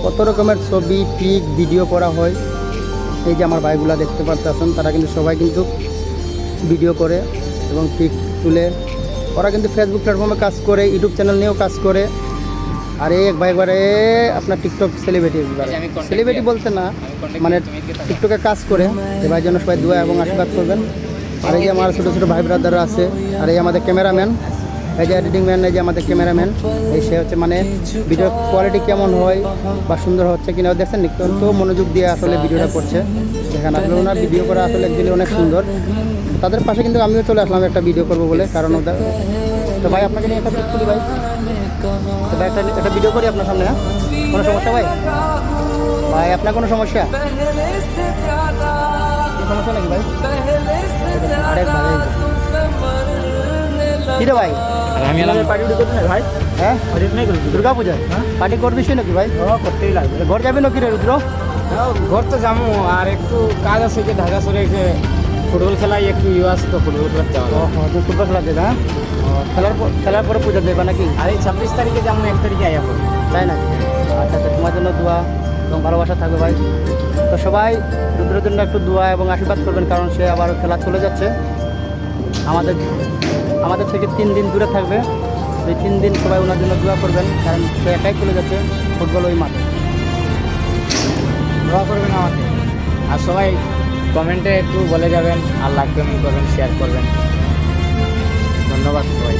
কত রকমের ছবি পিক ভিডিও করা হয়। এই যে আমার ভাইগুলা দেখতে পাচ্ছেন, তারা কিন্তু সবাই কিন্তু ভিডিও করে এবং পিক তুলে। ওরা কিন্তু ফেসবুক প্ল্যাটফর্মে কাজ করে, ইউটিউব চ্যানেল নিয়েও কাজ করে। আর এই এক ভাই একবারে আপনার টিকটক সেলিব্রিটি, সেলিব্রিটি বলতে না, মানে টিকটকে কাজ করে। এই ভাইয়ের জন্য সবাই দোয়া এবং আশীর্বাদ করবেন। আর এই যে আমার ছোটো ছোটো ভাই ব্রাদাররা আছে। আর এই আমাদের ক্যামেরাম্যান, এই যে এডিটিং ম্যান, এই যে আমাদের ক্যামেরাম্যান, এই সে হচ্ছে মানে ভিডিওর কোয়ালিটি কেমন হয় বা সুন্দর হচ্ছে কিনা দেখছেন, অত্যন্ত মনোযোগ দিয়ে আসলে ভিডিওটা করছে। দেখেন আসলে ওনার ভিডিও করা আসলে একদিকে অনেক সুন্দর। তাদের পাশে কিন্তু আমিও চলে আসলাম একটা ভিডিও করবো বলে, কারণ ওদের তো ভাই আপনাকে নিয়ে একটা করি ভাই, তো ভাই একটা ভিডিও করি আপনার সামনে। হ্যাঁ, কোনো সমস্যা ভাই? ভাই আপনার কোনো সমস্যা সমস্যা নাকি ভাই? আরেক ভাই কি রে ভাই, আমি পার্টি করবি না ভাই? হ্যাঁ, দুর্গা পূজায় পার্টি করবি নাকি ভাই? করতেই লাগবে। ঘর যাবি নাকি রে রুদ্র? ঘর তো যাবো, আর একটু কাজ আছে যে ঢাকা শহরে ফুটবল খেলায় একটু আছে, তো ফুটবল খেলাতে যাওয়া ও তুই ফুটবল খেলাতে না? খেলার পরে পূজা দেবা নাকি? আর এই 26 তারিখে যাবো, 1 তারিখে আয়া পড়ি। তাই না? আচ্ছা আচ্ছা, তোমার জন্য দোয়া এবং ভালোবাসা থাকবে ভাই। তো সবাই রুদ্রের জন্য একটু দোয়া এবং আশীর্বাদ করবেন, কারণ সে আবার খেলা চলে যাচ্ছে। আমাদের থেকে 3 দিন দূরে থাকবে। এই 3 দিন সবাই ওনার জন্য দোয়া করবেন, কারণ সে একাই চলে যাচ্ছে ফুটবল ওই মাঠে। দোয়া করবেন আমাকে, আর সবাই কমেন্টে একটু বলে যাবেন, আর লাইক কমেন্ট করবেন, শেয়ার করবেন। ধন্যবাদ সবাই।